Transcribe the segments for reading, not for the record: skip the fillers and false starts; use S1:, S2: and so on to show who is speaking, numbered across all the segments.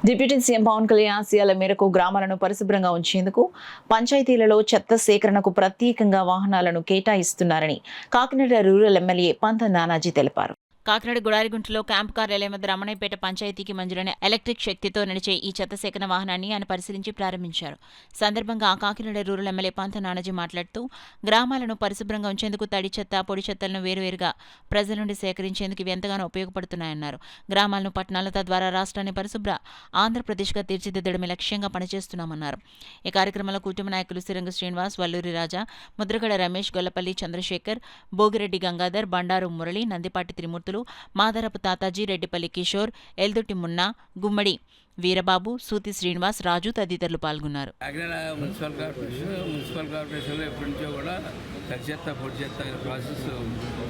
S1: Deputy CM Pawan Kalyan ఆశయాల మేరకు గ్రామాలను పరిశుభ్రంగా ఉంచేందుకు పంచాయతీలలో చెత్త సేకరణకు ప్రత్యేకంగా వాహనాలను కేటాయిస్తున్నారని కాకినాడ రూరల్ ఎమ్మెల్యే పంత నానాజీ తెలిపారు. కాకినాడ గుడారిగుంటలో క్యాంపు కార్యాలయం వద్ద రమణయ్యపేట పంచాయతీకి మంజూరైన ఎలక్ట్రిక్ శక్తితో నడిచే ఈ చెత్త సేకరణ వాహనాన్ని ఆయన పరిశీలించి ప్రారంభించారు. సందర్భంగా కాకినాడ రూరల్ ఎమ్మెల్యే పంత నానాజీ మాట్లాడుతూ గ్రామాలను పరిశుభ్రంగా ఉంచేందుకు తడి చెత్త, పొడి చెత్తలను వేరువేరుగా ప్రజల నుండి సేకరించేందుకు ఇవి ఎంతగానో ఉపయోగపడుతున్నాయన్నారు. గ్రామాలను పట్టణాల తద్వారా రాష్ట్రాన్ని పరిశుభ్ర ఆంధ్రప్రదేశ్గా తీర్చిదిద్దడమే లక్ష్యంగా పనిచేస్తున్నామన్నారు. ఈ కార్యక్రమంలో కుటుంబ నాయకులు సిరంగ శ్రీనివాస్, వల్లూరి రాజా, ముద్రగడ రమేష్, గొల్లపల్లి చంద్రశేఖర్, భోగిరెడ్డి గంగాధర్, బండారు మురళి, నందిపాటి త్రిమూర్తులు, మాదరపు తాతాజీ, రెడ్డిపల్లి కిషోర్, ఎల్దుటి మున్నా, గుమ్మడి వీరబాబు, సూతి శ్రీనివాస్, రాజు తదితరులు పాల్గొన్నారు.
S2: మున్సిపల్ కార్పొరేషన్లో ఎప్పటి నుంచో కూడా తడి చెత్త, పొడి చెత్త అనే ప్రాసెస్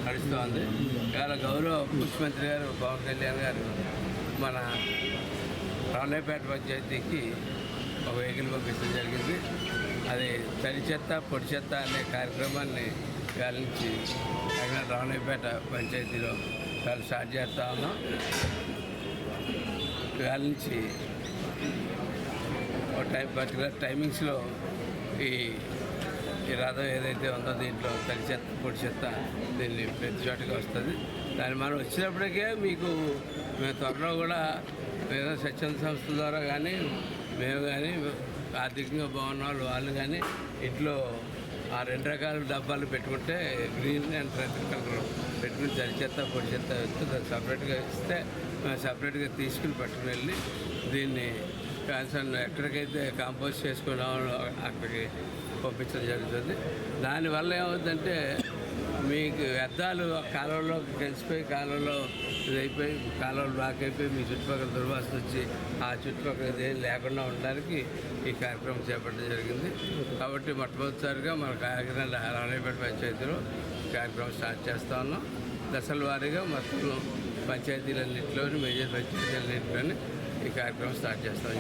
S2: నడుస్తుంది. ఇవాళ గౌరవ ముఖ్యమంత్రి గారు పవన్ కళ్యాణ్ గారు మన రామయ్యపేట పంచాయతీకి ఒక వెహికల్ పంపించడం జరిగింది. అది తడి చెత్త, పొడి చెత్త అనే కార్యక్రమాన్ని ఇవాళ నుంచి రామయ్యపేట పంచాయతీలో ఇవాళ స్టార్ట్ చేస్తా ఉన్నాం. ఇవాళ నుంచి ఒక పర్టికులర్ టైమింగ్స్లో ఈ రథం ఏదైతే ఉందో దీంట్లో తడి చెత్త, పొడి చెత్త దీన్ని ప్రతి చోటకి వస్తుంది. దాన్ని మనం వచ్చినప్పటికే మీకు మేము త్వరలో కూడా ఏదో స్వచ్ఛంద సంస్థల ద్వారా కానీ మేము కానీ ఆర్థికంగా బాగున్న వాళ్ళు కానీ ఇంట్లో ఆ 2 రకాల డబ్బాలు పెట్టుకుంటే గ్రీన్ అండ్ రెడ్ కలర్ పెట్టుకుని తడి చెత్త, పొడి చెత్త వస్తే దాన్ని సపరేట్గా ఇస్తే మేము సపరేట్గా తీసుకుని పట్టుకుని వెళ్ళి దీన్ని కన్సర్న్ ఎక్కడికైతే కాంపోస్ట్ చేసుకున్నామో అక్కడికి పంపించడం జరుగుతుంది. దానివల్ల ఏమవుతుందంటే మీకు వ్యర్థాలు కాలువలో కలిసిపోయి కాలువలో ఇదైపోయి కాలువలు బ్లాక్ అయిపోయి మీ చుట్టుపక్కల దుర్వాసన వచ్చి ఆ చుట్టుపక్కల ఏం లేకుండా ఉండడానికి ఈ కార్యక్రమం చేపట్టడం జరిగింది. కాబట్టి మొట్టమొదటిసారిగా మన కాకినాడ రామయ్యపేట పంచాయతీలో కార్యక్రమం స్టార్ట్ చేస్తా ఉన్నాం. దశల వారీగా మొత్తం పంచాయతీలన్నింటిలోని మేజర్ పంచాయతీలన్నింటిలోని ఈ కార్యక్రమం స్టార్ట్ చేస్తాం.